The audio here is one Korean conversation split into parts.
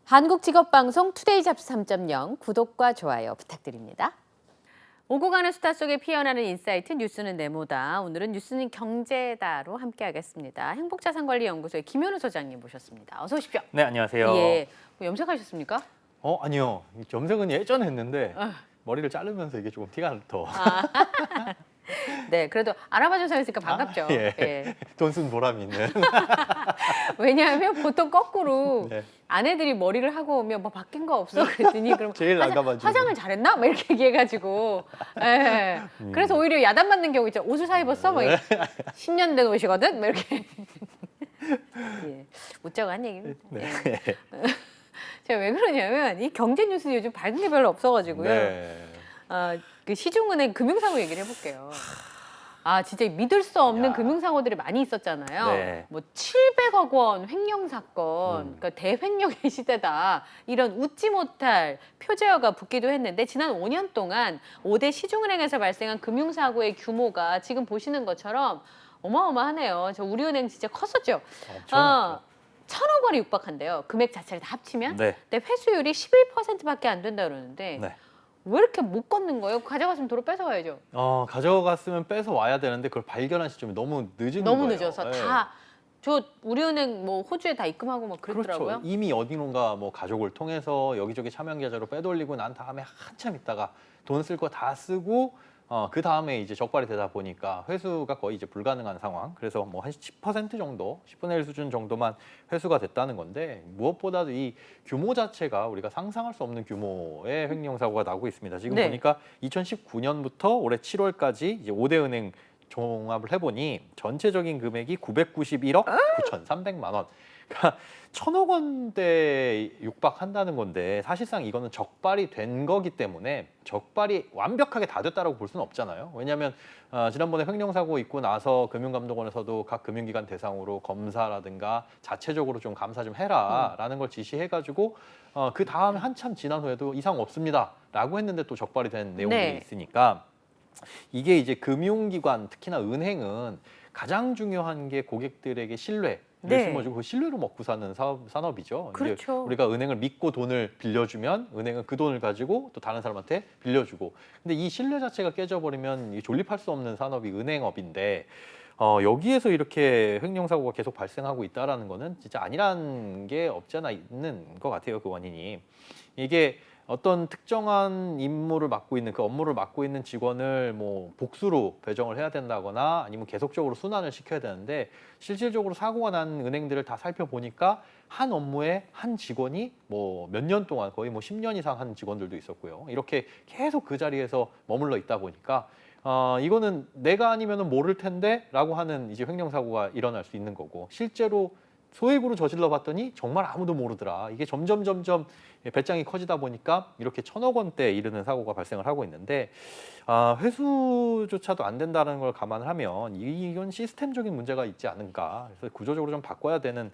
한국직업방송 투데이 잡스 3.0 구독과 좋아요 부탁드립니다. 오고 가는 수다 속에 피어나는 인사이트 뉴스는 네모다. 오늘은 뉴스는 경제다로 함께하겠습니다. 행복자산관리연구소의 김현우 소장님 모셨습니다. 어서 오십시오. 네, 안녕하세요. 예, 염색하셨습니까? 아니요. 염색은 예전에 했는데 어. 머리를 자르면서 이게 조금 티가 더. 네, 그래도 알아봐줘서 했으니까 반갑죠. 예. 예. 돈 쓴 보람이 있는. 왜냐하면 보통 거꾸로 네. 아내들이 머리를 하고 오면 뭐 바뀐 거 없어 그랬더니 그럼 제일 나가가지고. 화장을 잘했나? 막 이렇게 얘기해가지고 예. 그래서 오히려 야단 맞는 경우 있죠. 옷을 사 입었어? 막 10년 된 옷이거든? 막 이렇게 예. 웃자고 한 얘기입니다. 네. 예. 제가 왜 그러냐면 이 경제 뉴스 요즘 밝은 게 별로 없어가지고요. 네. 그 시중은행 금융사고 얘기를 해볼게요. 아 진짜 믿을 수 없는 야. 금융사고들이 많이 있었잖아요. 네. 뭐 700억 원 횡령 사건, 그러니까 대횡령의 시대다. 이런 웃지 못할 표제어가 붙기도 했는데 지난 5년 동안 5대 시중은행에서 발생한 금융사고의 규모가 지금 보시는 것처럼 어마어마하네요. 저 우리은행 진짜 컸었죠. 엄청. 1,000억 원에 육박한대요. 금액 자체를 다 합치면. 네. 근데 회수율이 11%밖에 안 된다 그러는데 네. 왜 이렇게 못 걷는 거예요? 가져갔으면 도로 뺏어가야죠. 가져갔으면 뺏어 와야 되는데 그걸 발견한 시점이 너무 늦은 너무 거예요. 늦어서 네. 다 저 우리은행 뭐 호주에 다 입금하고 막 그랬더라고요. 그렇죠. 이미 어디론가 뭐 가족을 통해서 여기저기 차명 계좌로 빼돌리고 난 다음에 한참 있다가 돈 쓸 거 다 쓰고 그 다음에 이제 적발이 되다 보니까 회수가 거의 이제 불가능한 상황. 그래서 뭐 한 10% 정도, 10분의 1 수준 정도만 회수가 됐다는 건데 무엇보다도 이 규모 자체가 우리가 상상할 수 없는 규모의 횡령 사고가 나고 있습니다. 지금 네. 보니까 2019년부터 올해 7월까지 이제 5대 은행 종합을 해보니 전체적인 금액이 991억 9,300만 원. 그러니까 1,000억 원대에 육박한다는 건데 사실상 이거는 적발이 된 거기 때문에 적발이 완벽하게 다 됐다라고 볼 수는 없잖아요. 왜냐하면 지난번에 횡령 사고 있고 나서 금융감독원에서도 각 금융기관 대상으로 검사라든가 자체적으로 좀 감사 좀 해라라는 걸 지시해가지고 그 다음에 한참 지난 후에도 이상 없습니다라고 했는데 또 적발이 된 내용들이 네. 있으니까. 이게 이제 금융기관 특히나 은행은 가장 중요한 게 고객들에게 신뢰를 네. 심어주고 그 신뢰로 먹고 사는 산업이죠. 이제 그렇죠. 우리가 은행을 믿고 돈을 빌려주면 은행은 그 돈을 가지고 또 다른 사람한테 빌려주고. 근데 이 신뢰 자체가 깨져버리면 이 졸립할 수 없는 산업이 은행업인데 여기에서 이렇게 횡령 사고가 계속 발생하고 있다라는 거는 진짜 아니란 게 없지 않아 있는 것 같아요. 그 원인이. 이게 어떤 특정한 임무를 맡고 있는 그 업무를 맡고 있는 직원을 뭐 복수로 배정을 해야 된다거나 아니면 계속적으로 순환을 시켜야 되는데 실질적으로 사고가 난 은행들을 다 살펴보니까 한 업무에 한 직원이 뭐 몇 년 동안 거의 뭐 10년 이상 한 직원들도 있었고요. 이렇게 계속 그 자리에서 머물러 있다 보니까 이거는 내가 아니면은 모를 텐데라고 하는 이제 횡령 사고가 일어날 수 있는 거고 실제로 소액으로 저질러 봤더니 정말 아무도 모르더라. 이게 점점 배짱이 커지다 보니까 이렇게 1,000억 원대에 이르는 사고가 발생을 하고 있는데 회수조차도 안 된다는 걸 감안을 하면 이건 시스템적인 문제가 있지 않은가. 그래서 구조적으로 좀 바꿔야 되는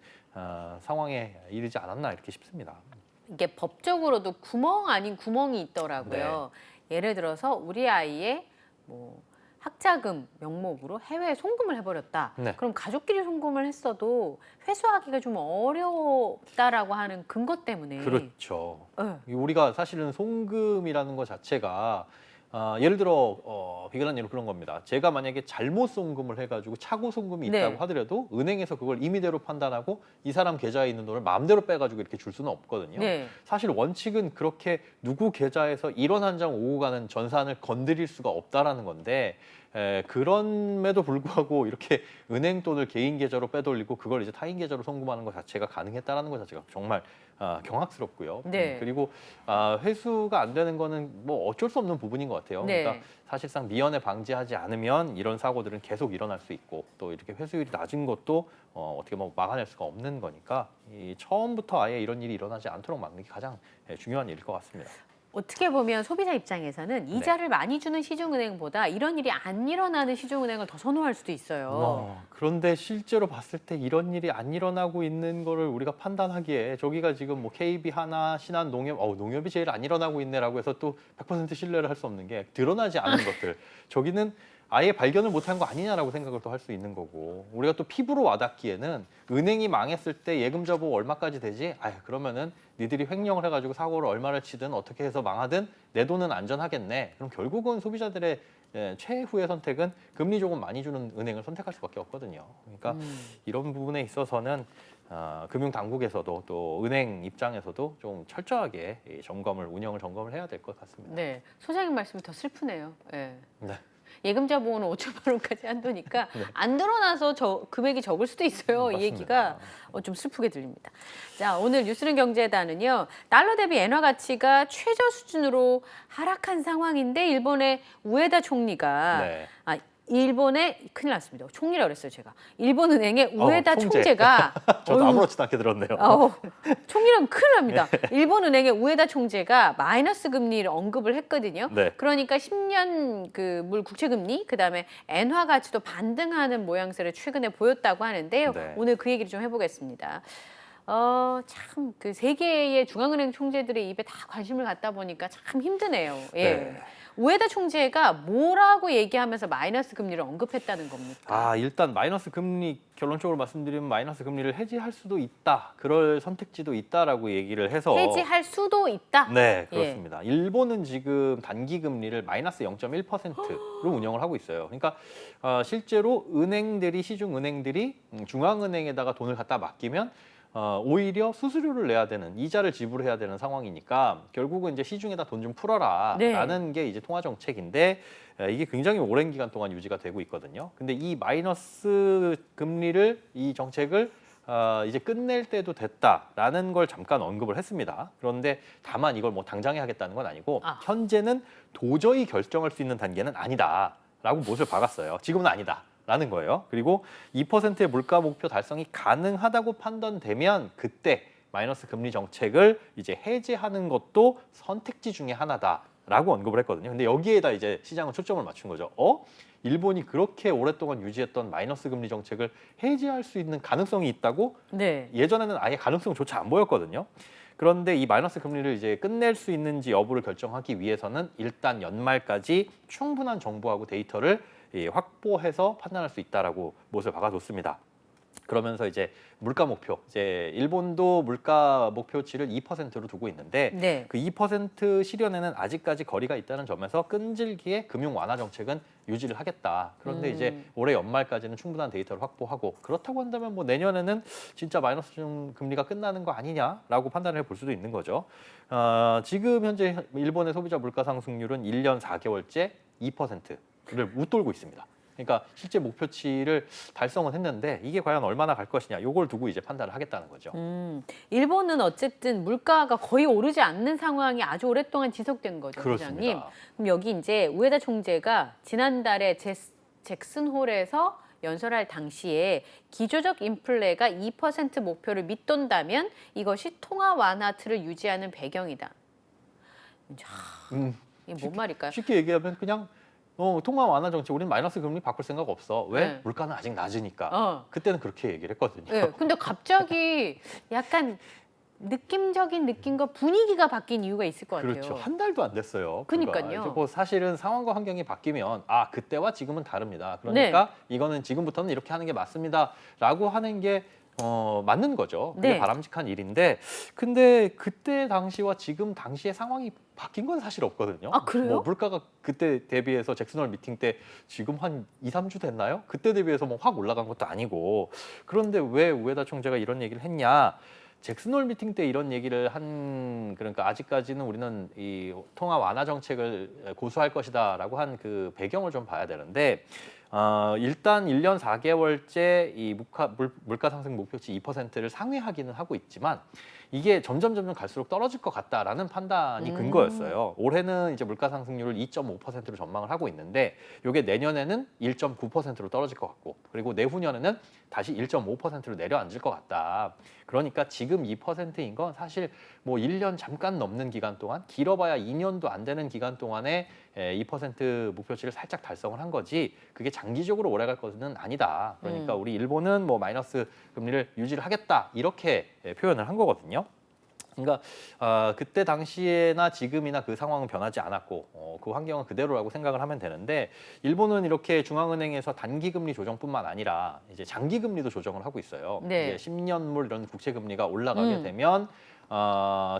상황에 이르지 않았나 이렇게 싶습니다. 이게 법적으로도 구멍 아닌 구멍이 있더라고요. 예를 들어서 우리 아이의 뭐 학자금 명목으로 해외에 송금을 해버렸다. 네. 그럼 가족끼리 송금을 했어도 회수하기가 좀 어렵다라고 하는 근거 때문에. 그렇죠. 네. 우리가 사실은 송금이라는 것 자체가 예를 들어 비근한 예로 그런 겁니다. 제가 만약에 잘못 송금을 해가지고 착오 송금이 있다고 네. 하더라도 은행에서 그걸 임의대로 판단하고 이 사람 계좌에 있는 돈을 마음대로 빼가지고 이렇게 줄 수는 없거든요. 네. 사실 원칙은 그렇게 누구 계좌에서 1원 한 장 오고 가는 전산을 건드릴 수가 없다라는 건데 그럼에도 불구하고 이렇게 은행 돈을 개인 계좌로 빼돌리고 그걸 이제 타인 계좌로 송금하는 것 자체가 가능했다라는 것 자체가 정말 경악스럽고요. 네. 그리고 회수가 안 되는 거는 뭐 어쩔 수 없는 부분인 것 같아요. 네. 그러니까 사실상 미연에 방지하지 않으면 이런 사고들은 계속 일어날 수 있고 또 이렇게 회수율이 낮은 것도 어떻게 뭐 막아낼 수가 없는 거니까 처음부터 아예 이런 일이 일어나지 않도록 막는 게 가장 중요한 일일 것 같습니다. 어떻게 보면 소비자 입장에서는 이자를 많이 주는 시중은행보다 이런 일이 안 일어나는 시중은행을 더 선호할 수도 있어요. 그런데 실제로 봤을 때 이런 일이 안 일어나고 있는 거를 우리가 판단하기에 저기가 지금 뭐 KB 하나, 신한 농협, 농협이 제일 안 일어나고 있네라고 해서 또 100% 신뢰를 할 수 없는 게 드러나지 않은 것들. 저기는 아예 발견을 못한 거 아니냐라고 생각을 또 할 수 있는 거고 우리가 또 피부로 와닿기에는 은행이 망했을 때 예금자 보험 얼마까지 되지? 아유 그러면은 니들이 횡령을 해가지고 사고를 얼마를 치든 어떻게 해서 망하든 내 돈은 안전하겠네. 그럼 결국은 소비자들의 최후의 선택은 금리 조금 많이 주는 은행을 선택할 수밖에 없거든요. 그러니까 이런 부분에 있어서는 금융 당국에서도 또 은행 입장에서도 좀 철저하게 이 운영을 점검을 해야 될 것 같습니다. 네, 소장님 말씀이 더 슬프네요. 예. 네. 예금자 보호는 5천만 원까지 한도니까 네. 안 드러나서 금액이 적을 수도 있어요. 이 맞습니다. 얘기가 좀 슬프게 들립니다. 자, 오늘 뉴스는 경제단은요. 달러 대비 엔화 가치가 최저 수준으로 하락한 상황인데 일본의 우에다 총리가 네. 일본의 큰일 났습니다. 총리라 그랬어요, 제가. 일본 은행의 우에다 총재. 총재가 저도 아무렇지도 않게 들었네요. 총리라면 큰일 납니다. 일본 은행의 우에다 총재가 마이너스 금리를 언급을 했거든요. 네. 그러니까 10년 물 국채 금리, 그다음에 엔화 가치도 반등하는 모양새를 최근에 보였다고 하는데요. 네. 오늘 그 얘기를 좀 해보겠습니다. 참 그 세계의 중앙은행 총재들의 입에 다 관심을 갖다 보니까 참 힘드네요. 예. 네. 우에다 총재가 뭐라고 얘기하면서 마이너스 금리를 언급했다는 겁니까? 일단 마이너스 금리 결론적으로 말씀드리면 마이너스 금리를 해지할 수도 있다. 그럴 선택지도 있다라고 얘기를 해서 해지할 수도 있다. 네, 그렇습니다. 일본은 지금 단기 금리를 마이너스 0.1%로 운영을 하고 있어요. 그러니까 실제로 시중 은행들이 중앙은행에다가 돈을 갖다 맡기면 오히려 수수료를 내야 되는 이자를 지불해야 되는 상황이니까 결국은 이제 시중에다 돈 좀 풀어라라는 게 이제 통화 정책인데 이게 굉장히 오랜 기간 동안 유지가 되고 있거든요. 근데 이 마이너스 금리를 이 정책을 이제 끝낼 때도 됐다라는 걸 잠깐 언급을 했습니다. 그런데 다만 이걸 뭐 당장에 하겠다는 건 아니고 현재는 도저히 결정할 수 있는 단계는 아니다라고 못을 박았어요. 지금은 아니다. 라는 거예요. 그리고 2%의 물가 목표 달성이 가능하다고 판단되면 그때 마이너스 금리 정책을 이제 해제하는 것도 선택지 중에 하나다라고 언급을 했거든요. 근데 여기에다 이제 시장은 초점을 맞춘 거죠. 일본이 그렇게 오랫동안 유지했던 마이너스 금리 정책을 해제할 수 있는 가능성이 있다고? 네. 예전에는 아예 가능성조차 안 보였거든요. 그런데 이 마이너스 금리를 이제 끝낼 수 있는지 여부를 결정하기 위해서는 일단 연말까지 충분한 정보하고 데이터를 확보해서 판단할 수 있다라고 못을 박아뒀습니다. 그러면서 이제 물가 목표, 이제 일본도 물가 목표치를 2%로 두고 있는데 그 2% 실현에는 아직까지 거리가 있다는 점에서 끈질기게 금융 완화 정책은 유지를 하겠다. 그런데 이제 올해 연말까지는 충분한 데이터를 확보하고 그렇다고 한다면 뭐 내년에는 진짜 마이너스 금리가 끝나는 거 아니냐라고 판단을 해볼 수도 있는 거죠. 지금 현재 일본의 소비자 물가 상승률은 1년 4개월째 2%를 웃돌고 있습니다. 그러니까 실제 목표치를 달성은 했는데 이게 과연 얼마나 갈 것이냐 이걸 두고 이제 판단을 하겠다는 거죠. 일본은 어쨌든 물가가 거의 오르지 않는 상황이 아주 오랫동안 지속된 거죠, 그렇습니다. 부장님. 그럼 여기 이제 우에다 총재가 지난달에 잭슨홀에서 연설할 당시에 기조적 인플레가 2% 목표를 밑돈다면 이것이 통화 완화 틀을 유지하는 배경이다. 이게 뭔 말일까요? 쉽게 얘기하면 그냥 통화 완화 정책 우리는 마이너스 금리 바꿀 생각 없어. 왜? 네. 물가는 아직 낮으니까. 그때는 그렇게 얘기를 했거든요. 네, 근데 갑자기 약간 느낌적인 느낌과 분위기가 바뀐 이유가 있을 것 같아요. 그렇죠. 한 달도 안 됐어요. 그러니까요. 뭐 사실은 상황과 환경이 바뀌면 그때와 지금은 다릅니다. 그러니까 이거는 지금부터는 이렇게 하는 게 맞습니다라고 하는 게 맞는 거죠. 그게 바람직한 일인데 근데 그때 당시와 지금 당시의 상황이 바뀐 건 사실 없거든요. 그래요? 뭐 물가가 그때 대비해서 잭슨홀 미팅 때 지금 한 2, 3주 됐나요? 그때 대비해서 뭐 확 올라간 것도 아니고 그런데 왜 우에다 총재가 이런 얘기를 했냐? 잭슨홀 미팅 때 이런 얘기를 그러니까 아직까지는 우리는 이 통화 완화 정책을 고수할 것이다라고 한 그 배경을 좀 봐야 되는데 일단 1년 4개월째 이 물가 상승 목표치 2%를 상회하기는 하고 있지만 이게 점점 갈수록 떨어질 것 같다라는 판단이 근거였어요. 올해는 이제 물가 상승률을 2.5%로 전망을 하고 있는데 이게 내년에는 1.9%로 떨어질 것 같고 그리고 내후년에는 다시 1.5%로 내려앉을 것 같다. 그러니까 지금 2%인 건 사실 뭐 1년 잠깐 넘는 기간 동안 길어봐야 2년도 안 되는 기간 동안에 2% 목표치를 살짝 달성을 한 거지 그게 장기적으로 오래갈 것은 아니다. 그러니까 우리 일본은 뭐 마이너스 금리를 유지를 하겠다 이렇게 표현을 한 거거든요. 그러니까 그때 당시에나 지금이나 그 상황은 변하지 않았고 그 환경은 그대로라고 생각을 하면 되는데 일본은 이렇게 중앙은행에서 단기금리 조정뿐만 아니라 이제 장기금리도 조정을 하고 있어요. 네. 이제 10년물 이런 국채금리가 올라가게 되면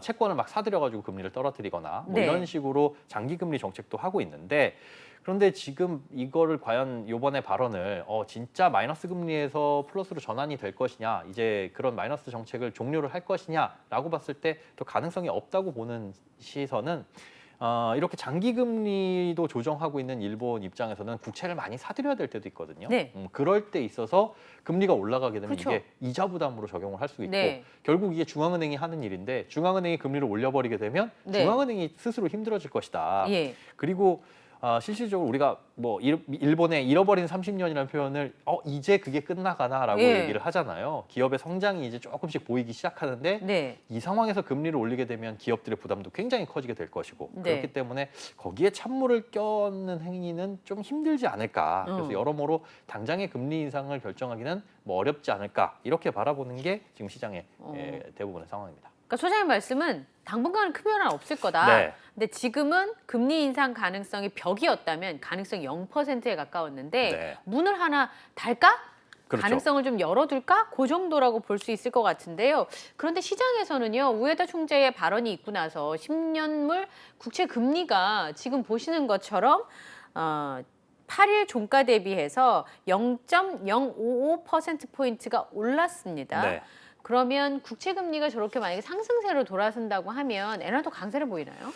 채권을 막 사들여가지고 금리를 떨어뜨리거나 뭐 네. 이런 식으로 장기금리 정책도 하고 있는데 그런데 지금 이거를 과연 이번에 발언을 진짜 마이너스 금리에서 플러스로 전환이 될 것이냐, 이제 그런 마이너스 정책을 종료를 할 것이냐라고 봤을 때 또 가능성이 없다고 보는 시선은 이렇게 장기 금리도 조정하고 있는 일본 입장에서는 국채를 많이 사들여야 될 때도 있거든요. 네. 그럴 때 있어서 금리가 올라가게 되면 그렇죠. 이게 이자 부담으로 적용을 할 수 있고 네. 결국 이게 중앙은행이 하는 일인데 중앙은행이 금리를 올려버리게 되면 네. 중앙은행이 스스로 힘들어질 것이다. 예. 그리고 실질적으로 우리가 뭐 일본의 잃어버린 30년이라는 표현을 이제 그게 끝나가나라고 예. 얘기를 하잖아요. 기업의 성장이 이제 조금씩 보이기 시작하는데 네. 이 상황에서 금리를 올리게 되면 기업들의 부담도 굉장히 커지게 될 것이고 네. 그렇기 때문에 거기에 찬물을 껴넣는 행위는 좀 힘들지 않을까. 그래서 여러모로 당장의 금리 인상을 결정하기는 뭐 어렵지 않을까 이렇게 바라보는 게 지금 시장의 대부분의 상황입니다. 그러니까 소장님 말씀은 당분간은 큰 변화 없을 거다. 네. 근데 지금은 금리 인상 가능성이 벽이었다면 가능성이 0%에 가까웠는데 네. 문을 하나 달까? 그렇죠. 가능성을 좀 열어둘까? 그 정도라고 볼 수 있을 것 같은데요. 그런데 시장에서는요. 우에다 총재의 발언이 있고 나서 10년물 국채 금리가 지금 보시는 것처럼 8일 종가 대비해서 0.055%포인트가 올랐습니다. 네. 그러면 국채 금리가 저렇게 만약에 상승세로 돌아선다고 하면 엔화도 강세를 보이나요?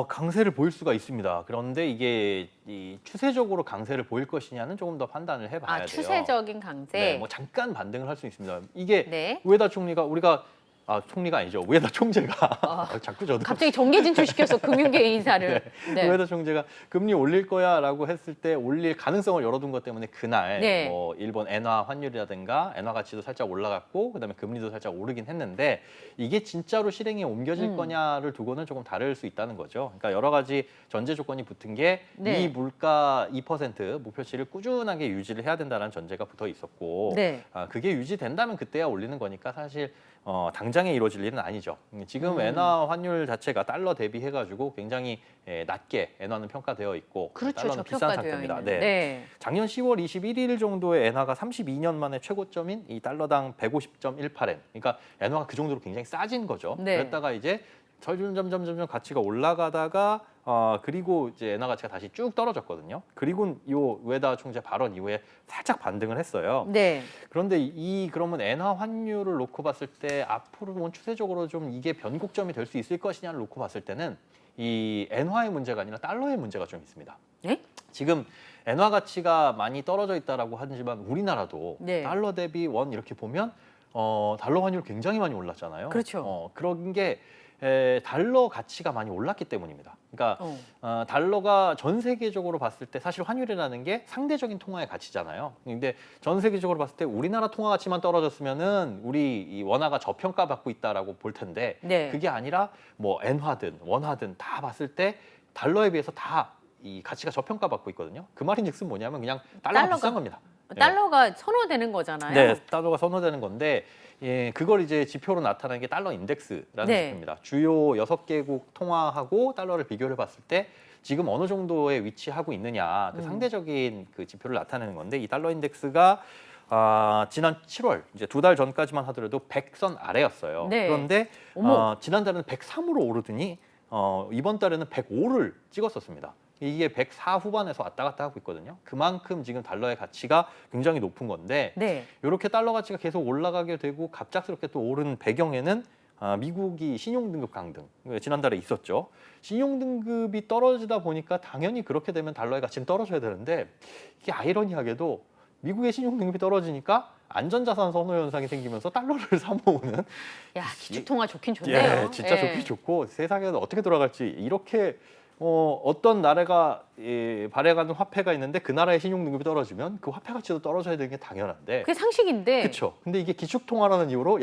강세를 보일 수가 있습니다. 그런데 이게 이 추세적으로 강세를 보일 것이냐는 조금 더 판단을 해봐야 돼요. 추세적인 강세. 네, 뭐 잠깐 반등을 할 수 있습니다. 이게 네. 우에다 총리가 총리가 아니죠. 우에다 총재가 자꾸 저도 갑자기 정계 진출시켜서 금융계 인사를. 네. 우에다 총재가 금리 올릴 거야라고 했을 때 올릴 가능성을 열어둔 것 때문에 그날 네. 뭐 일본 엔화 환율이라든가 엔화 가치도 살짝 올라갔고 그다음에 금리도 살짝 오르긴 했는데 이게 진짜로 실행에 옮겨질 거냐를 두고는 조금 다를 수 있다는 거죠. 그러니까 여러 가지 전제 조건이 붙은 게 이 네. 물가 2% 목표치를 꾸준하게 유지를 해야 된다는 전제가 붙어 있었고 네. 그게 유지된다면 그때야 올리는 거니까 사실 당장에 이루어질 일은 아니죠. 지금 엔화 환율 자체가 달러 대비해가지고 굉장히 낮게 엔화는 평가되어 있고 그렇죠. 달러는 비싼 저평가되어 상태입니다. 있는. 네. 네. 작년 10월 21일 정도에 엔화가 32년 만에 최고점인 이 달러당 150.18엔. 그러니까 엔화가 그 정도로 굉장히 싸진 거죠. 네. 그랬다가 이제 점점 가치가 올라가다가 그리고 이제 엔화 가치가 다시 쭉 떨어졌거든요. 그리고 요 우에다 총재 발언 이후에 살짝 반등을 했어요. 네. 그런데 그러면 엔화 환율을 놓고 봤을 때 앞으로는 추세적으로 좀 이게 변곡점이 될 수 있을 것이냐를 놓고 봤을 때는 이 엔화의 문제가 아니라 달러의 문제가 좀 있습니다. 네? 지금 엔화 가치가 많이 떨어져 있다라고 하지만 우리나라도 네. 달러 대비 원 이렇게 보면 달러 환율 굉장히 많이 올랐잖아요. 그렇죠. 그런 게 달러 가치가 많이 올랐기 때문입니다. 그러니까 달러가 전 세계적으로 봤을 때 사실 환율이라는 게 상대적인 통화의 가치잖아요. 근데 전 세계적으로 봤을 때 우리나라 통화 가치만 떨어졌으면은 우리 이 원화가 저평가받고 있다라고 볼 텐데 네. 그게 아니라 뭐 엔화든 원화든 다 봤을 때 달러에 비해서 다 이 가치가 저평가받고 있거든요. 그 말인즉슨 뭐냐면 그냥 달러가 비싼 겁니다. 달러가 선호되는 거잖아요. 네, 달러가 선호되는 건데 그걸 이제 지표로 나타내는 게 달러 인덱스라는 네. 지표입니다. 주요 6개국 통화하고 달러를 비교를 해봤을 때 지금 어느 정도에 위치하고 있느냐 그 상대적인 그 지표를 나타내는 건데 이 달러 인덱스가 지난 7월 이제 2달 전까지만 하더라도 100선 아래였어요. 네. 그런데 어머. 지난달에는 103으로 오르더니 이번 달에는 105를 찍었었습니다. 이게 104 후반에서 왔다 갔다 하고 있거든요. 그만큼 지금 달러의 가치가 굉장히 높은 건데 네. 이렇게 달러 가치가 계속 올라가게 되고 갑작스럽게 또 오른 배경에는 미국이 신용등급 강등 지난달에 있었죠. 신용등급이 떨어지다 보니까 당연히 그렇게 되면 달러의 가치는 떨어져야 되는데 이게 아이러니하게도 미국의 신용등급이 떨어지니까 안전자산 선호 현상이 생기면서 달러를 사모으는 야, 기축통화 좋긴 좋네요. 진짜 좋긴 좋고 세상에는 어떻게 돌아갈지 이렇게 어떤 나라가 발행하는 화폐가 있는데 그 나라의 신용등급이 떨어지면 그 화폐 가치도 떨어져야 되는 게 당연한데 그게 상식인데. 그렇죠. 근데 이게 기축통화라는 이유로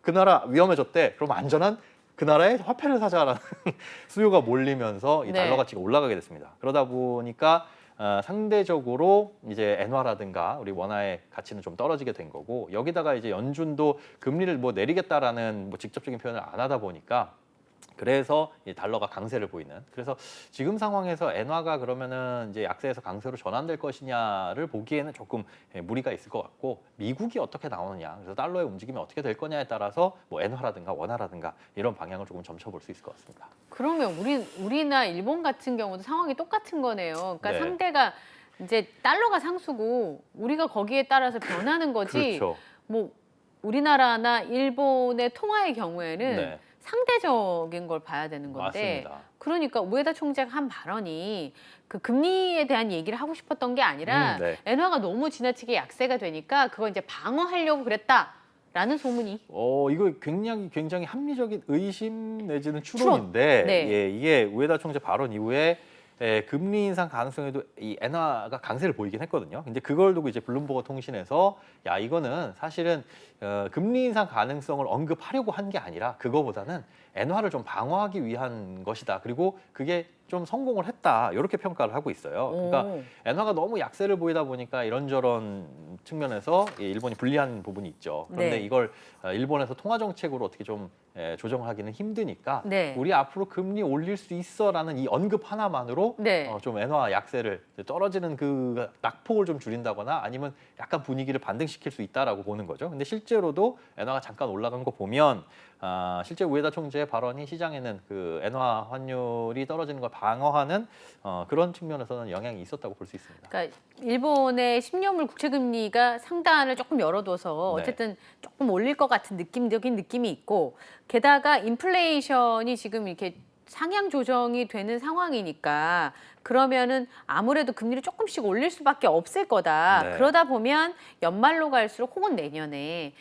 그 나라 위험해졌대. 그럼 안전한 그 나라의 화폐를 사자라는 수요가 몰리면서 이 달러 네. 가치가 올라가게 됐습니다. 그러다 보니까 상대적으로 이제 엔화라든가 우리 원화의 가치는 좀 떨어지게 된 거고 여기다가 이제 연준도 금리를 뭐 내리겠다라는 뭐 직접적인 표현을 안 하다 보니까 그래서 이 달러가 강세를 보이는. 그래서 지금 상황에서 엔화가 그러면은 이제 약세에서 강세로 전환될 것이냐를 보기에는 조금 무리가 있을 것 같고 미국이 어떻게 나오느냐, 그래서 달러의 움직임이 어떻게 될 거냐에 따라서 뭐 엔화라든가 원화라든가 이런 방향을 조금 점쳐볼 수 있을 것 같습니다. 그러면 우리나 일본 같은 경우도 상황이 똑같은 거네요. 그러니까 네. 상대가 이제 달러가 상수고 우리가 거기에 따라서 변하는 거지. 그렇죠. 뭐 우리나라나 일본의 통화의 경우에는 네. 상대적인 걸 봐야 되는 건데, 맞습니다. 그러니까 우에다 총재가 한 발언이 그 금리에 대한 얘기를 하고 싶었던 게 아니라 네. 엔화가 너무 지나치게 약세가 되니까 그걸 이제 방어하려고 그랬다라는 소문이. 이거 굉장히 합리적인 의심 내지는 추론인데 네. 예, 이게 우에다 총재 발언 이후에 금리 인상 가능성에도 이 엔화가 강세를 보이긴 했거든요. 근데 그걸 두고 이제 블룸버그 통신에서 야 이거는 사실은 금리 인상 가능성을 언급하려고 한 게 아니라 그거보다는 엔화를 좀 방어하기 위한 것이다. 그리고 그게 좀 성공을 했다. 이렇게 평가를 하고 있어요. 그러니까 오. 엔화가 너무 약세를 보이다 보니까 이런저런 측면에서 일본이 불리한 부분이 있죠. 그런데 네. 이걸 일본에서 통화 정책으로 어떻게 좀 조정하기는 힘드니까 네. 우리 앞으로 금리 올릴 수 있어라는 이 언급 하나만으로 네. 좀 엔화 약세를 떨어지는 그 낙폭을 좀 줄인다거나 아니면 약간 분위기를 반등시킬 수 있다라고 보는 거죠. 근데 실제로도 엔화가 잠깐 올라간 거 보면 실제 우에다 총재의 발언이 시장에는 그 엔화 환율이 떨어지는 걸 방어하는 그런 측면에서는 영향이 있었다고 볼 수 있습니다. 그러니까 일본의 10년물 국채 금리가 상단을 조금 열어둬서 네. 어쨌든 조금 올릴 것 같은 느낌적인 느낌이 있고, 게다가 인플레이션이 지금 이렇게 상향 조정이 되는 상황이니까 그러면은 아무래도 금리를 조금씩 올릴 수밖에 없을 거다. 네. 그러다 보면 연말로 갈수록 혹은 내년에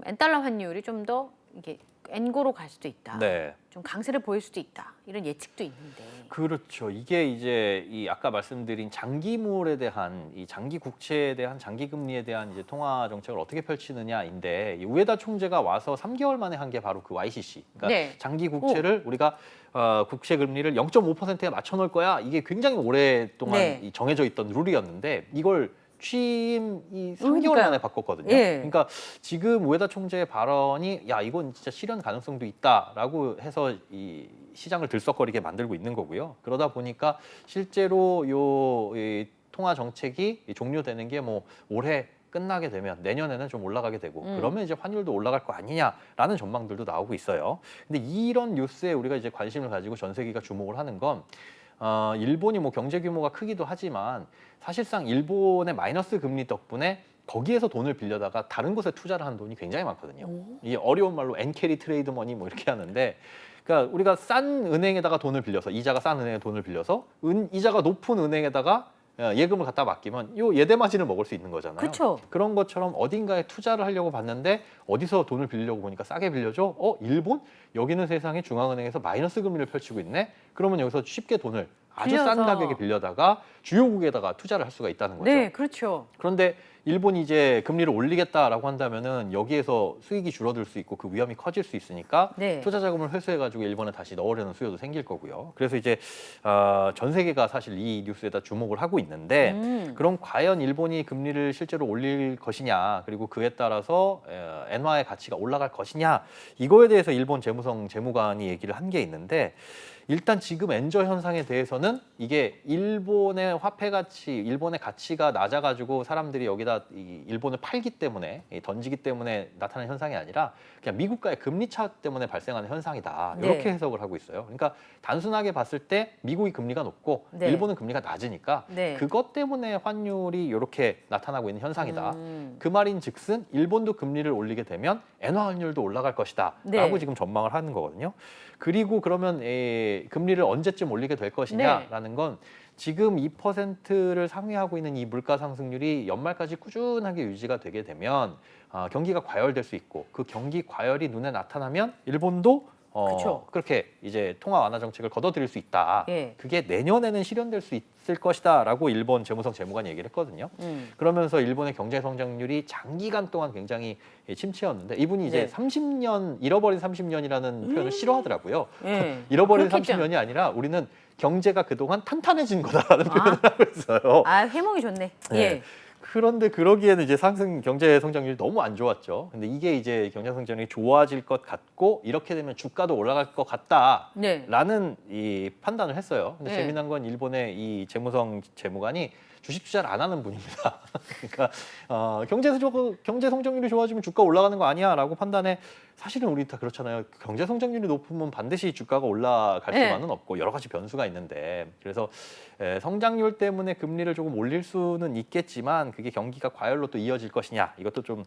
엔달러 환율이 좀 더 이게 엔고로 갈 수도 있다. 네. 좀 강세를 보일 수도 있다. 이런 예측도 있는데. 그렇죠. 이게 이제 이 아까 말씀드린 장기물에 대한 이 장기 국채에 대한 장기 금리에 대한 이제 통화 정책을 어떻게 펼치느냐인데 이 우에다 총재가 와서 3개월 만에 한 게 바로 그 YCC. 그러니까 네. 장기 국채를 우리가 국채 금리를 0.5%에 맞춰 놓을 거야. 이게 굉장히 오랫동안 네. 이 정해져 있던 룰이었는데 이걸 취임 이 3개월 그러니까요. 만에 바꿨거든요. 예. 그러니까 지금 우에다 총재의 발언이 야 이건 진짜 실현 가능성도 있다라고 해서 이 시장을 들썩거리게 만들고 있는 거고요. 그러다 보니까 실제로 이 통화 정책이 종료되는 게 뭐 올해 끝나게 되면 내년에는 좀 올라가게 되고 그러면 이제 환율도 올라갈 거 아니냐라는 전망들도 나오고 있어요. 근데 이런 뉴스에 우리가 이제 관심을 가지고 전 세계가 주목을 하는 건 일본이 뭐 경제 규모가 크기도 하지만 사실상 일본의 마이너스 금리 덕분에 거기에서 돈을 빌려다가 다른 곳에 투자를 하는 돈이 굉장히 많거든요. 이 어려운 말로 엔캐리 트레이드 머니 뭐 이렇게 하는데, 그러니까 우리가 싼 은행에다가 돈을 빌려서 이자가 싼 은행에 돈을 빌려서 이자가 높은 은행에다가 예금을 갖다 맡기면 요 예대 마진을 먹을 수 있는 거잖아요. 그렇죠. 그런 것처럼 어딘가에 투자를 하려고 봤는데 어디서 돈을 빌려고 보니까 싸게 빌려줘? 일본? 여기는 세상에 중앙은행에서 마이너스 금리를 펼치고 있네? 그러면 여기서 쉽게 돈을 아주 싼 빌려서. 가격에 빌려다가 주요국에다가 투자를 할 수가 있다는 거죠. 네, 그렇죠. 그런데 일본이 이제 금리를 올리겠다라고 한다면은 여기에서 수익이 줄어들 수 있고 그 위험이 커질 수 있으니까 네. 투자 자금을 회수해가지고 일본에 다시 넣으려는 수요도 생길 거고요. 그래서 이제 전 세계가 사실 이 뉴스에다 주목을 하고 있는데 그럼 과연 일본이 금리를 실제로 올릴 것이냐, 그리고 그에 따라서 엔화의 가치가 올라갈 것이냐, 이거에 대해서 일본 재무성 재무관이 얘기를 한 게 있는데, 일단 지금 엔저 현상에 대해서는 이게 일본의 화폐 가치, 일본의 가치가 낮아가지고 사람들이 여기다 이 일본을 팔기 때문에 던지기 때문에 나타나는 현상이 아니라 그냥 미국과의 금리 차 때문에 발생하는 현상이다. 네. 이렇게 해석을 하고 있어요. 그러니까 단순하게 봤을 때 미국이 금리가 높고 네. 일본은 금리가 낮으니까 네. 그것 때문에 환율이 이렇게 나타나고 있는 현상이다. 음. 그 말인즉슨 일본도 금리를 올리게 되면 엔화 환율도 올라갈 것이다. 네. 라고 지금 전망을 하는 거거든요. 그리고 그러면 금리를 언제쯤 올리게 될 것이냐라는 건 지금 2%를 상회하고 있는 이 물가 상승률이 연말까지 꾸준하게 유지가 되게 되면 경기가 과열될 수 있고 그 경기 과열이 눈에 나타나면 일본도 그쵸. 그렇게 이제 통화 완화 정책을 걷어들일 수 있다. 예. 그게 내년에는 실현될 수 있을 것이다라고 일본 재무성 재무관이 얘기를 했거든요. 그러면서 일본의 경제 성장률이 장기간 동안 굉장히 침체였는데 이분이 이제 네. 30년 잃어버린 30년이라는 표현을 싫어하더라고요. 예. 잃어버린 그렇겠죠. 30년이 아니라 우리는 경제가 그동안 탄탄해진 거다라는 아. 표현을 하고 있어요. 아, 해몽이 좋네. 네. 예. 그런데 그러기에는 이제 상승 경제 성장률이 너무 안 좋았죠. 근데 이게 이제 경제 성장률이 좋아질 것 같고 이렇게 되면 주가도 올라갈 것 같다라는 네. 이 판단을 했어요. 근데 네. 재미난 건 일본의 이 재무성 재무관이 주식 투자를 안 하는 분입니다. 그러니까 경제 성장률이 좋아지면 주가 올라가는 거 아니야라고 판단해. 사실은 우리 다 그렇잖아요. 경제 성장률이 높으면 반드시 주가가 올라갈 네. 수만은 없고 여러 가지 변수가 있는데 그래서 성장률 때문에 금리를 조금 올릴 수는 있겠지만 그게 경기가 과열로 또 이어질 것이냐 이것도 좀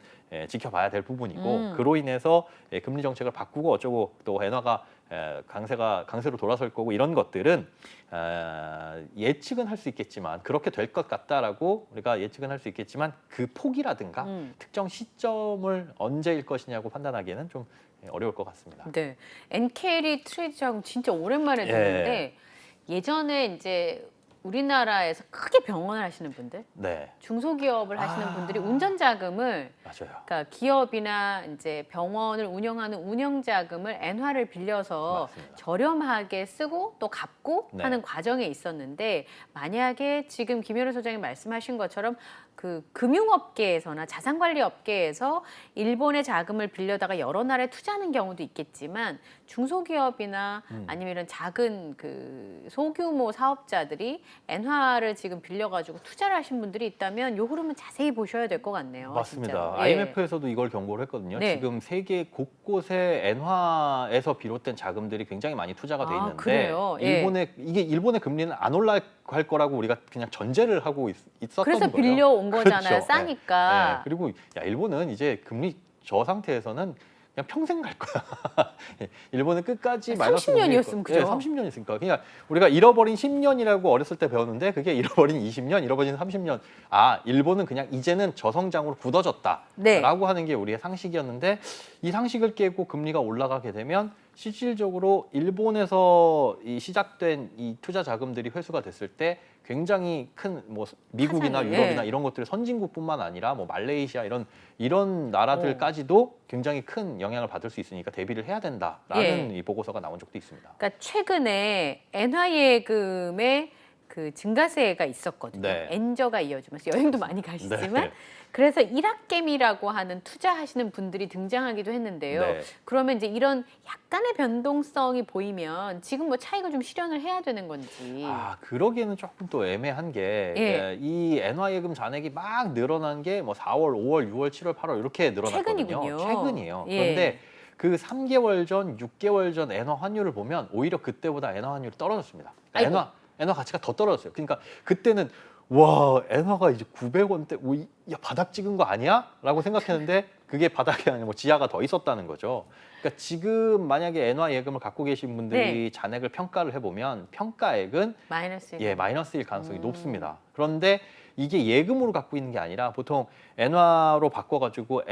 지켜봐야 될 부분이고 그로 인해서 금리 정책을 바꾸고 어쩌고 또 엔화가 강세로 돌아설 거고 이런 것들은 예측은 할 수 있겠지만 그렇게 될 것 같다라고 우리가 예측은 할 수 있겠지만 그 폭이라든가 특정 시점을 언제일 것이냐고 판단하기에는 좀 어려울 것 같습니다. 네. 엔케리 트레이드 자금 진짜 오랜만에 듣는데 예전에 이제 우리나라에서 크게 병원을 하시는 분들, 네, 중소기업을 하시는 분들이 운전 자금을 맞아요. 그러니까 기업이나 이제 병원을 운영하는 운영 자금을 엔화를 빌려서 맞습니다. 저렴하게 쓰고 또 갚고 네. 하는 과정에 있었는데 만약에 지금 김현우 소장이 말씀하신 것처럼 그 금융업계에서나 자산관리업계에서 일본의 자금을 빌려다가 여러 나라에 투자하는 경우도 있겠지만 중소기업이나 아니면 이런 작은 그 소규모 사업자들이 엔화를 지금 빌려가지고 투자를 하신 분들이 있다면 요 흐름은 자세히 보셔야 될 것 같네요. 맞습니다. 진짜로. 예. IMF에서도 이걸 경고를 했거든요. 네. 지금 세계 곳곳에 엔화에서 비롯된 자금들이 굉장히 많이 투자가 돼 아, 있는데 그래요? 예. 일본의 금리는 안 올라갈 거라고 우리가 그냥 전제를 하고 있었던 그래서 거예요. 빌려온 거잖아요. 그렇죠. 싸니까. 네. 그리고 일본은 이제 금리 저 상태에서는 그냥 평생 갈 거야. 일본은 끝까지 마이너스 30년이었으면 그죠? 30년 있으니까. 그냥 우리가 잃어버린 10년이라고 어렸을 때 배웠는데 그게 잃어버린 20년, 잃어버린 30년. 일본은 그냥 이제는 저성장으로 굳어졌다라고 네. 하는 게 우리의 상식이었는데 이 상식을 깨고 금리가 올라가게 되면 실질적으로 일본에서 시작된 이 투자 자금들이 회수가 됐을 때 굉장히 큰 뭐 미국이나 파장이, 유럽이나 예. 이런 것들 선진국뿐만 아니라 뭐 말레이시아 이런 나라들까지도 굉장히 큰 영향을 받을 수 있으니까 대비를 해야 된다라는 이 보고서가 나온 적도 있습니다. 그러니까 최근에 엔화 예금의 그 증가세가 있었거든요. 네. 엔저가 이어지면서 여행도 많이 가시지만 네. 그래서 일학개미라고 하는 투자하시는 분들이 등장하기도 했는데요. 네. 그러면 이제 이런 약간의 변동성이 보이면 지금 뭐 차익을 좀 실현을 해야 되는 건지. 그러기에는 조금 또 애매한 게 예. 이 엔화 예금 잔액이 막 늘어난 게 뭐 4월, 5월, 6월, 7월, 8월 이렇게 늘어났거든요. 최근이군요. 최근이에요. 예. 그런데 그 3개월 전, 6개월 전 엔화 환율을 보면 오히려 그때보다 엔화 환율이 떨어졌습니다. 그러니까 엔화 가치가 더 떨어졌어요. 그러니까 그때는 와, 엔화가 이제 900원대, 야, 바닥 찍은 거 아니야? 라고 생각했는데 그게 바닥이 아니라 뭐 지하가 더 있었다는 거죠. 그러니까 지금 만약에 엔화 예금을 갖고 계신 분들이 잔액을 평가를 해보면 평가액은 마이너스일 가능성이 높습니다. 그런데 이게 예금으로 갖고 있는 게 아니라 보통 엔화로 바꿔가지고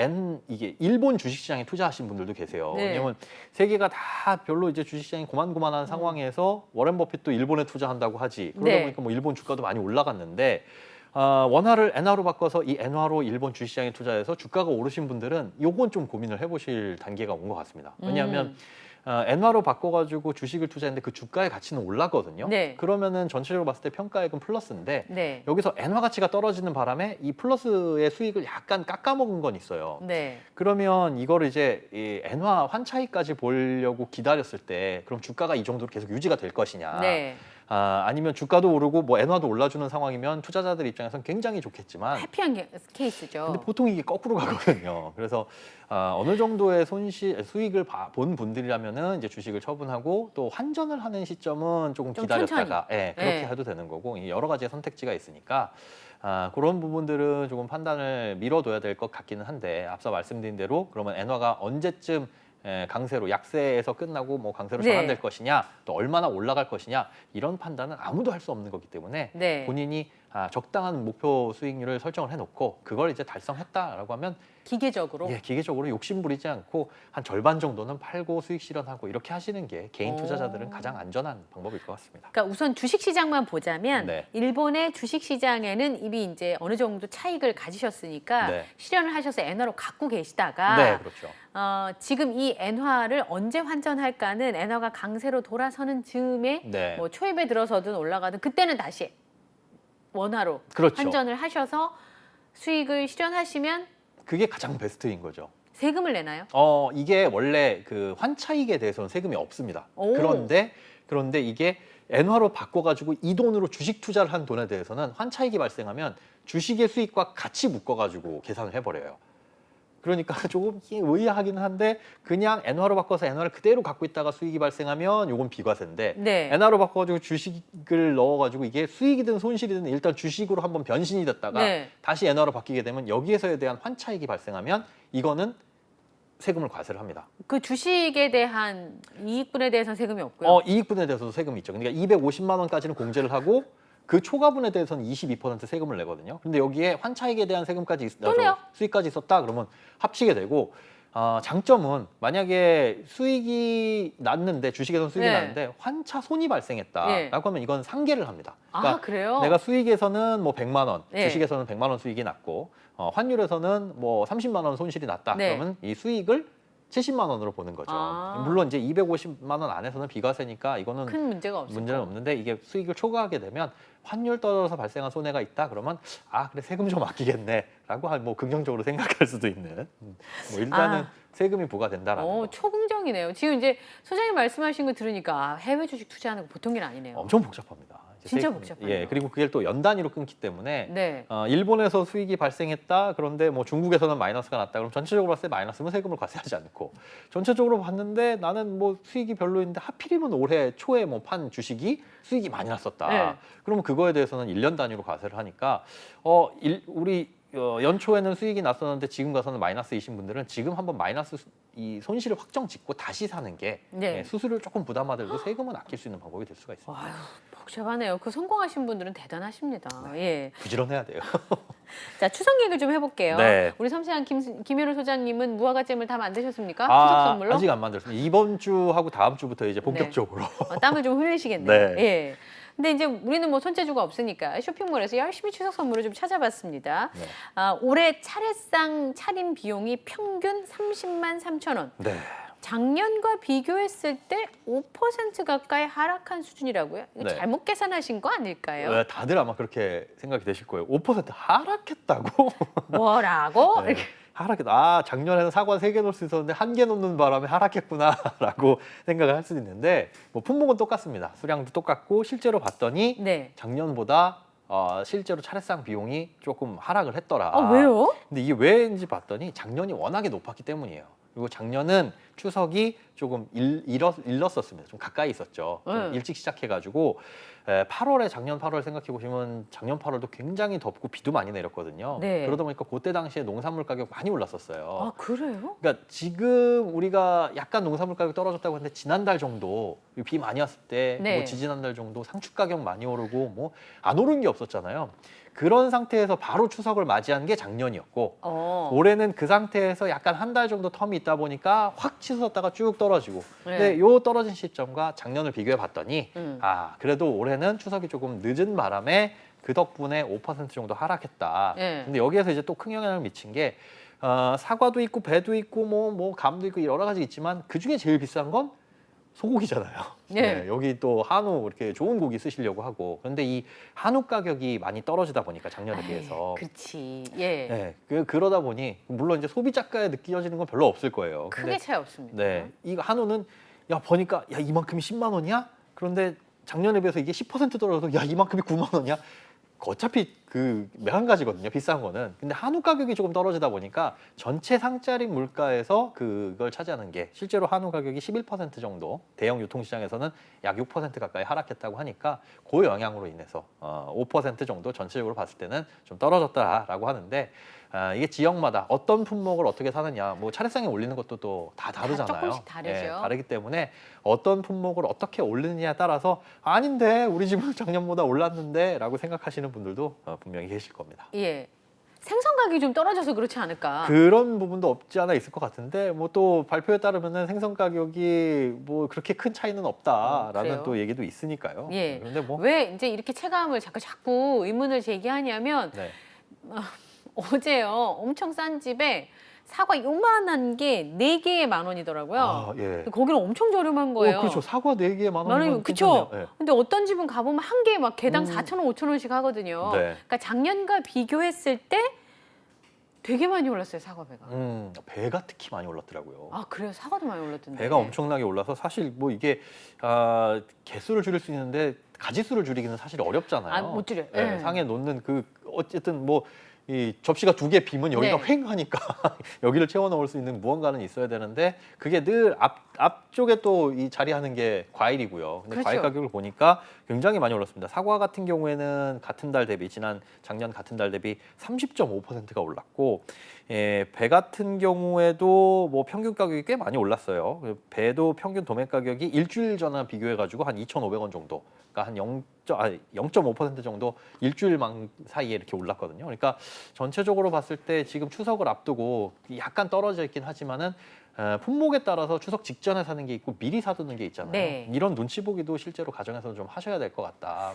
이게 일본 주식시장에 투자하신 분들도 계세요. 네. 왜냐면 세계가 다 별로 이제 주식시장이 고만고만한 상황에서 워렌 버핏도 일본에 투자한다고 하지. 그러다 네. 보니까 뭐 일본 주가도 많이 올라갔는데 원화를 엔화로 바꿔서 이 엔화로 일본 주식시장에 투자해서 주가가 오르신 분들은 요건 좀 고민을 해보실 단계가 온 것 같습니다. 왜냐하면 엔화로 바꿔가지고 주식을 투자했는데 그 주가의 가치는 올랐거든요. 네. 그러면은 전체적으로 봤을 때 평가액은 플러스인데 네. 여기서 엔화 가치가 떨어지는 바람에 이 플러스의 수익을 약간 깎아먹은 건 있어요. 네. 그러면 이거를 이제 이 엔화 환차익까지 보려고 기다렸을 때 그럼 주가가 이 정도로 계속 유지가 될 것이냐. 네. 아니면 주가도 오르고 뭐 엔화도 올라주는 상황이면 투자자들 입장에서는 굉장히 좋겠지만 해피한 케이스죠. 근데 보통 이게 거꾸로 가거든요. 그래서 어느 정도의 수익을 본 분들이라면은 이제 주식을 처분하고 또 환전을 하는 시점은 조금 좀 기다렸다가 그렇게 네. 해도 되는 거고 여러 가지의 선택지가 있으니까 그런 부분들은 조금 판단을 미뤄둬야 될 것 같기는 한데 앞서 말씀드린 대로 그러면 엔화가 언제쯤 강세로 약세에서 끝나고 뭐 강세로 네. 전환될 것이냐 또 얼마나 올라갈 것이냐 이런 판단은 아무도 할 수 없는 거기 때문에 네. 본인이 적당한 목표 수익률을 설정을 해놓고 그걸 이제 달성했다라고 하면 기계적으로. 예, 기계적으로 욕심 부리지 않고 한 절반 정도는 팔고 수익 실현하고 이렇게 하시는 게 개인 투자자들은 가장 안전한 방법일 것 같습니다. 그러니까 우선 주식 시장만 보자면 네. 일본의 주식 시장에는 이미 이제 어느 정도 차익을 가지셨으니까 네. 실현을 하셔서 엔화로 갖고 계시다가 네, 그렇죠. 지금 이 엔화를 언제 환전할까는 엔화가 강세로 돌아서는 즈음에 네. 뭐 초입에 들어서든 올라가든 그때는 다시 원화로 그렇죠. 환전을 하셔서 수익을 실현하시면 그게 가장 베스트인 거죠. 세금을 내나요? 이게 원래 그 환차익에 대해서는 세금이 없습니다. 오. 그런데 이게 엔화로 바꿔가지고 이 돈으로 주식 투자를 한 돈에 대해서는 환차익이 발생하면 주식의 수익과 같이 묶어가지고 계산을 해버려요. 그러니까 조금 의아하기는 한데 그냥 엔화로 바꿔서 엔화를 그대로 갖고 있다가 수익이 발생하면 요건 비과세인데 네. 엔화로 바꿔가지고 주식을 넣어가지고 이게 수익이든 손실이든 일단 주식으로 한번 변신이 됐다가 네. 다시 엔화로 바뀌게 되면 여기에서에 대한 환차익이 발생하면 이거는 세금을 과세를 합니다. 그 주식에 대한 이익분에 대해서는 세금이 없고요. 이익분에 대해서도 세금이 있죠. 그러니까 250만 원까지는 공제를 하고 그 초과분에 대해서는 22% 세금을 내거든요. 근데 여기에 환차익에 대한 세금까지 또 내요? 수익까지 있었다 그러면 합치게 되고 장점은 만약에 수익이 났는데 주식에서는 수익이 네. 났는데 환차 손이 발생했다라고 네. 하면 이건 상계를 합니다. 그래요? 내가 수익에서는 뭐 100만 원, 네. 주식에서는 100만 원 수익이 났고 환율에서는 뭐 30만 원 손실이 났다. 네. 그러면 이 수익을 70만 원으로 보는 거죠. 물론 이제 250만 원 안에서는 비과세니까 이거는 큰 문제가 없어요. 문제는 없는데 이게 수익을 초과하게 되면 환율 떨어져서 발생한 손해가 있다 그러면 그래 세금 좀 아끼겠네라고 뭐 긍정적으로 생각할 수도 있는 뭐 일단은 세금이 부과된다라는 거. 초긍정이네요. 지금 이제 소장님 말씀하신 거 들으니까 해외 주식 투자하는 거 보통 일 아니네요. 엄청 복잡합니다. 이제 진짜 세금, 복잡하네요. 예, 그리고 그게 또 연단위로 끊기 때문에 네. 일본에서 수익이 발생했다. 그런데 뭐 중국에서는 마이너스가 났다. 그럼 전체적으로 봤을 때 마이너스면 세금을 과세하지 않고 전체적으로 봤는데 나는 뭐 수익이 별로인데 하필이면 올해 초에 뭐 판 주식이 수익이 많이 났었다. 네. 그러면 그거에 대해서는 1년 단위로 과세를 하니까 우리 연초에는 수익이 났었는데 지금 가서는 마이너스이신 분들은 지금 한번 마이너스 이 손실을 확정 짓고 다시 사는 게 네. 수수료를 조금 부담하더라도 세금은 아낄 수 있는 방법이 될 수가 있습니다. 아유, 복잡하네요. 그 성공하신 분들은 대단하십니다. 예. 부지런해야 돼요. 자, 추석 얘기를 좀 해볼게요. 네. 우리 섬세한 김효로 소장님은 무화과잼을 다 만드셨습니까? 추석 선물로? 아직 안 만들었습니다. 이번 주하고 다음 주부터 이제 본격적으로. 땀을 좀 흘리시겠네요. 네. 예. 근데 이제 우리는 뭐 손재주가 없으니까 쇼핑몰에서 열심히 추석 선물을 좀 찾아봤습니다. 네. 올해 차례상 차림 비용이 평균 30만 3천 원. 네. 작년과 비교했을 때 5% 가까이 하락한 수준이라고요? 이거 네. 잘못 계산하신 거 아닐까요? 다들 아마 그렇게 생각이 되실 거예요. 5% 하락했다고? 뭐라고? 네. 하락했다. 작년에는 사과 3개 놓을 수 있었는데 1개 놓는 바람에 하락했구나라고 생각을 할 수도 있는데 뭐 품목은 똑같습니다. 수량도 똑같고 실제로 봤더니 네. 작년보다 실제로 차례상 비용이 조금 하락을 했더라. 왜요? 근데 이게 왜인지 봤더니 작년이 워낙에 높았기 때문이에요. 그리고 작년은 추석이 조금 일렀었습니다. 좀 가까이 있었죠. 좀 일찍 시작해가지고 8월에 작년 8월 생각해 보시면 작년 8월도 굉장히 덥고 비도 많이 내렸거든요. 네. 그러다 보니까 그때 당시에 농산물 가격 많이 올랐었어요. 그래요? 그러니까 지금 우리가 약간 농산물 가격 떨어졌다고 하는데 지난달 정도 비 많이 왔을 때, 네. 뭐 지지난달 정도 상추 가격 많이 오르고 뭐 안 오른 게 없었잖아요. 그런 상태에서 바로 추석을 맞이한 게 작년이었고 올해는 그 상태에서 약간 한 달 정도 텀이 있다 보니까 확 치솟았다가 쭉 떨어지고 근데 요 떨어진 시점과 작년을 비교해 봤더니 그래도 올해는 추석이 조금 늦은 바람에 그 덕분에 5% 정도 하락했다. 네. 근데 여기에서 이제 또 큰 영향을 미친 게 사과도 있고 배도 있고 뭐 감도 있고 여러 가지 있지만 그 중에 제일 비싼 건 소고기잖아요. 네. 여기 또 한우 이렇게 좋은 고기 쓰시려고 하고 그런데 이 한우 가격이 많이 떨어지다 보니까 작년에 비해서 그렇지. 예. 네, 그러다 보니 물론 이제 소비자가에 느껴지는 건 별로 없을 거예요. 크게 차이 없습니다. 네, 이거 한우는 보니까 이만큼이 10만 원이야? 그런데 작년에 비해서 이게 10% 떨어져서 이만큼이 9만 원이야? 어차피 그 한 가지거든요. 비싼 거는. 근데 한우 가격이 조금 떨어지다 보니까 전체 상자리 물가에서 그걸 차지하는 게 실제로 한우 가격이 11% 정도 대형 유통시장에서는 약 6% 가까이 하락했다고 하니까 그 영향으로 인해서 5% 정도 전체적으로 봤을 때는 좀 떨어졌다라고 하는데 이게 지역마다 어떤 품목을 어떻게 사느냐, 뭐 차례상에 올리는 것도 또 다 다르잖아요. 조금씩 다르죠. 예, 다르기 때문에 어떤 품목을 어떻게 올리느냐에 따라서 아닌데 우리 집은 작년보다 올랐는데라고 생각하시는 분들도 분명히 계실 겁니다. 예. 생선 가격이 좀 떨어져서 그렇지 않을까? 그런 부분도 없지 않아 있을 것 같은데 뭐 또 발표에 따르면은 생선 가격이 뭐 그렇게 큰 차이는 없다라는 그래요? 또 얘기도 있으니까요. 예. 그런데 뭐 왜 이제 이렇게 체감을 자꾸 의문을 제기하냐면 네. 어제요 엄청 싼 집에 사과 요만한 게 4개에 10,000원이더라고요. 아, 예. 거기는 엄청 저렴한 거예요. 그렇죠. 사과 4개에 10,000원이면 만원이면 그쵸? 괜찮네요. 예. 근데 어떤 집은 가보면 한 개에 막 개당 4,000원, 5,000원씩 하거든요. 네. 그러니까 작년과 비교했을 때 되게 많이 올랐어요, 사과배가. 배가 특히 많이 올랐더라고요. 아, 그래요? 사과도 많이 올랐던데. 배가 엄청나게 올라서 사실 뭐 이게 개수를 줄일 수 있는데 가지수를 줄이기는 사실 어렵잖아요. 아, 못 줄여요. 네, 네. 상에 놓는 그 어쨌든 뭐 이 접시가 2개 비면 여기가 네. 횡하니까 여기를 채워 넣을 수 있는 무언가는 있어야 되는데 그게 늘 앞쪽에 또 이 자리하는 게 과일이고요. 근데 그렇죠. 과일 가격을 보니까 굉장히 많이 올랐습니다. 사과 같은 경우에는 같은 달 대비 작년 같은 달 대비 30.5%가 올랐고 배 같은 경우에도 뭐 평균 가격이 꽤 많이 올랐어요. 배도 평균 도매 가격이 일주일 전과 비교해 가지고 한 2,500원 정도, 그러니까 한 0.5% 정도 일주일만 사이에 이렇게 올랐거든요. 그러니까 전체적으로 봤을 때 지금 추석을 앞두고 약간 떨어져 있긴 하지만은 품목에 따라서 추석 직전에 사는 게 있고 미리 사두는 게 있잖아요. 네. 이런 눈치 보기도 실제로 가정에서 좀 하셔야 될 것 같다.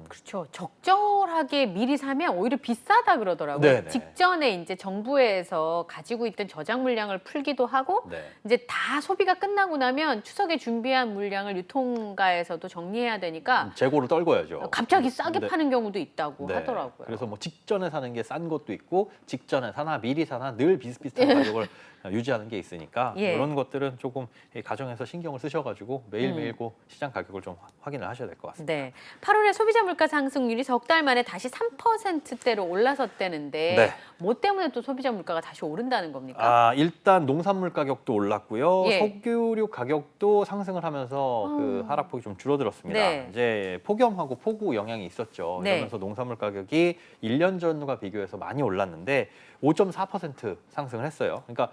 그렇죠. 적절하게 미리 사면 오히려 비싸다 그러더라고요. 네네. 직전에 이제 정부에서 가지고 있던 저장 물량을 풀기도 하고 네. 이제 다 소비가 끝나고 나면 추석에 준비한 물량을 유통가에서도 정리해야 되니까 재고를 떨궈야죠. 갑자기 싸게 네. 파는 경우도 있다고 네. 하더라고요. 그래서 뭐 직전에 사는 게 싼 것도 있고 직전에 사나 미리 사나 늘 비슷비슷한 가격을 유지하는 게 있으니까 예. 이런 것들은 조금 가정에서 신경을 쓰셔가지고 매일매일 그 시장 가격을 좀 확인을 하셔야 될 것 같습니다. 네. 8월에 소비자 물가 상승률이 석 달 만에 다시 3%대로 올라섰다는데 네. 뭐 때문에 또 소비자 물가가 다시 오른다는 겁니까? 일단 농산물 가격도 올랐고요. 예. 석유류 가격도 상승을 하면서 그 하락폭이 좀 줄어들었습니다. 네. 이제 폭염하고 폭우 영향이 있었죠. 네. 이러면서 농산물 가격이 1년 전과 비교해서 많이 올랐는데 5.4% 상승을 했어요. 그러니까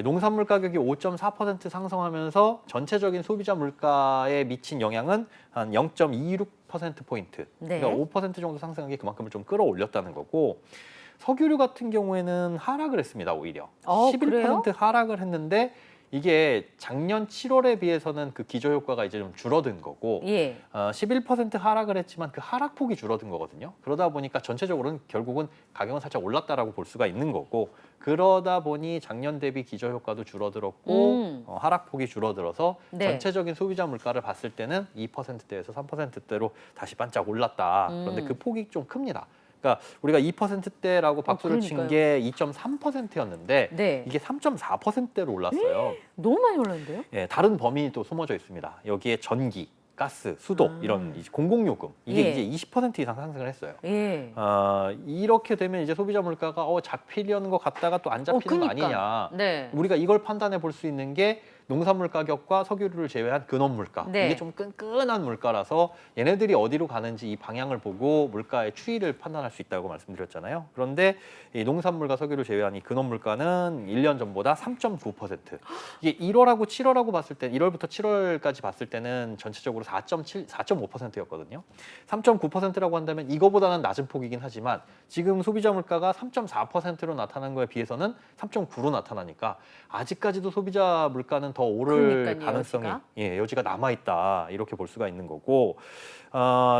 농산물 가격이 5.4% 상승하면서 전체적인 소비자 물가에 미친 영향은 한 0.26%포인트. 네. 그러니까 5% 정도 상승한 게 그만큼을 좀 끌어올렸다는 거고 석유류 같은 경우에는 하락을 했습니다, 오히려. 11% 그래요? 하락을 했는데 이게 작년 7월에 비해서는 그 기저효과가 이제 좀 줄어든 거고 예. 11% 하락을 했지만 그 하락폭이 줄어든 거거든요. 그러다 보니까 전체적으로는 결국은 가격은 살짝 올랐다라고 볼 수가 있는 거고 그러다 보니 작년 대비 기저효과도 줄어들었고 하락폭이 줄어들어서 네. 전체적인 소비자 물가를 봤을 때는 2%대에서 3%대로 다시 반짝 올랐다. 그런데 그 폭이 좀 큽니다. 그러니까 우리가 2%대라고 박수를 친 게 2.3%였는데 네. 이게 3.4%대로 올랐어요. 너무 많이 올랐는데요? 예, 다른 범위 또 숨어져 있습니다. 여기에 전기, 가스, 수도 이런 이제 공공요금 이게 예. 이제 20% 이상 상승을 했어요. 예. 이렇게 되면 이제 소비자 물가가 잡히려는 것 같다가 또 안 잡히는 거 그니까. 아니냐. 네. 우리가 이걸 판단해 볼 수 있는 게 농산물 가격과 석유류를 제외한 근원 물가. 네. 이게 좀 끈끈한 물가라서 얘네들이 어디로 가는지 이 방향을 보고 물가의 추이를 판단할 수 있다고 말씀드렸잖아요. 그런데 이 농산물과 석유를 제외한 이 근원 물가는 1년 전보다 3.9%. 이게 1월하고 7월하고 봤을 때 1월부터 7월까지 봤을 때는 전체적으로 4.5%였거든요. 3.9%라고 한다면 이거보다는 낮은 폭이긴 하지만 지금 소비자 물가가 3.4%로 나타난 거에 비해서는 3.9로 나타나니까 아직까지도 소비자 물가는 더 오를 그러니까요, 가능성이 여지가. 여지가 남아 있다 이렇게 볼 수가 있는 거고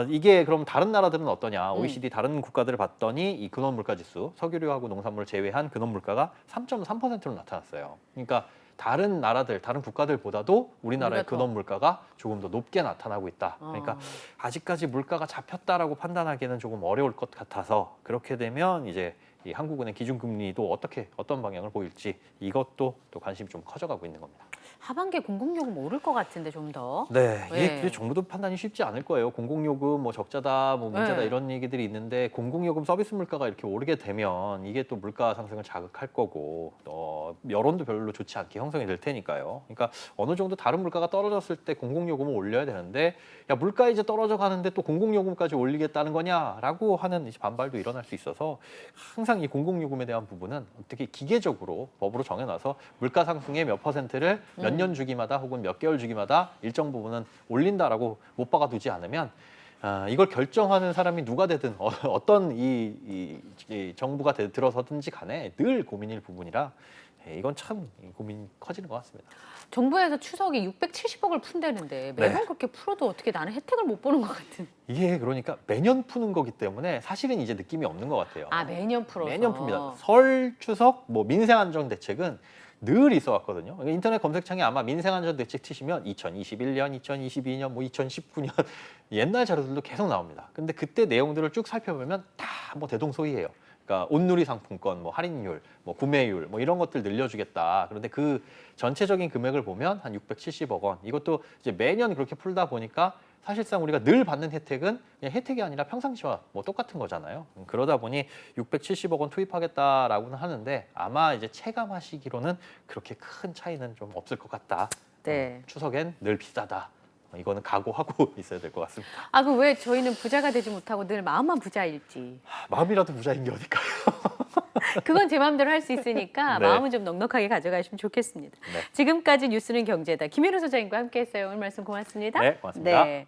이게 그럼 다른 나라들은 어떠냐? OECD 다른 국가들을 봤더니 이 근원 물가 지수 석유류하고 농산물을 제외한 근원 물가가 3.3%로 나타났어요. 그러니까 다른 나라들, 다른 국가들보다도 우리나라의 우리가 더. 근원 물가가 조금 더 높게 나타나고 있다. 그러니까 아직까지 물가가 잡혔다라고 판단하기는 조금 어려울 것 같아서 그렇게 되면 이제 이 한국은행 기준금리도 어떤 방향을 보일지 이것도 또 관심이 좀 커져가고 있는 겁니다. 하반기에 공공요금 오를 것 같은데 좀 더. 네, 네. 이게 정부도 판단이 쉽지 않을 거예요. 공공요금 뭐 적자다, 뭐 문제다 네. 이런 얘기들이 있는데 공공요금 서비스 물가가 이렇게 오르게 되면 이게 또 물가 상승을 자극할 거고 여론도 별로 좋지 않게 형성이 될 테니까요. 그러니까 어느 정도 다른 물가가 떨어졌을 때 공공요금을 올려야 되는데 야 물가 이제 떨어져 가는데 또 공공요금까지 올리겠다는 거냐라고 하는 이제 반발도 일어날 수 있어서 항상 이 공공요금에 대한 부분은 어떻게 기계적으로 법으로 정해놔서 물가 상승의 몇 %를 몇 년 주기마다 혹은 몇 개월 주기마다 일정 부분은 올린다라고 못 박아두지 않으면 이걸 결정하는 사람이 누가 되든 어떤 이 정부가 들어서든지 간에 늘 고민일 부분이라 이건 참 고민이 커지는 것 같습니다. 정부에서 추석에 670억을 푼다는데 매번 네. 그렇게 풀어도 어떻게 나는 혜택을 못 보는 것 같은. 이게 그러니까 매년 푸는 거기 때문에 사실은 이제 느낌이 없는 것 같아요. 아 매년 풀어서. 매년 풉니다. 설, 추석, 뭐 민생안정대책은 늘 있어 왔거든요. 인터넷 검색창에 아마 민생안전대책 치시면 2021년, 2022년, 뭐 2019년 옛날 자료들도 계속 나옵니다. 근데 그때 내용들을 쭉 살펴보면 다 뭐 대동소이해요. 그러니까 온누리 상품권, 뭐 할인율, 뭐 구매율, 뭐 이런 것들 늘려주겠다. 그런데 그 전체적인 금액을 보면 한 670억 원. 이것도 이제 매년 그렇게 풀다 보니까 사실상 우리가 늘 받는 혜택은 그냥 혜택이 아니라 평상시와 뭐 똑같은 거잖아요. 그러다 보니 670억 원 투입하겠다라고는 하는데 아마 이제 체감하시기로는 그렇게 큰 차이는 좀 없을 것 같다. 네. 추석엔 늘 비싸다. 이거는 각오하고 있어야 될 것 같습니다. 아 그 왜 저희는 부자가 되지 못하고 늘 마음만 부자일지. 마음이라도 부자인 게 어딜까요? 그건 제 마음대로 할 수 있으니까 네. 마음은 좀 넉넉하게 가져가시면 좋겠습니다. 네. 지금까지 뉴스는 경제다. 김현우 소장님과 함께했어요. 오늘 말씀 고맙습니다. 네, 고맙습니다. 네.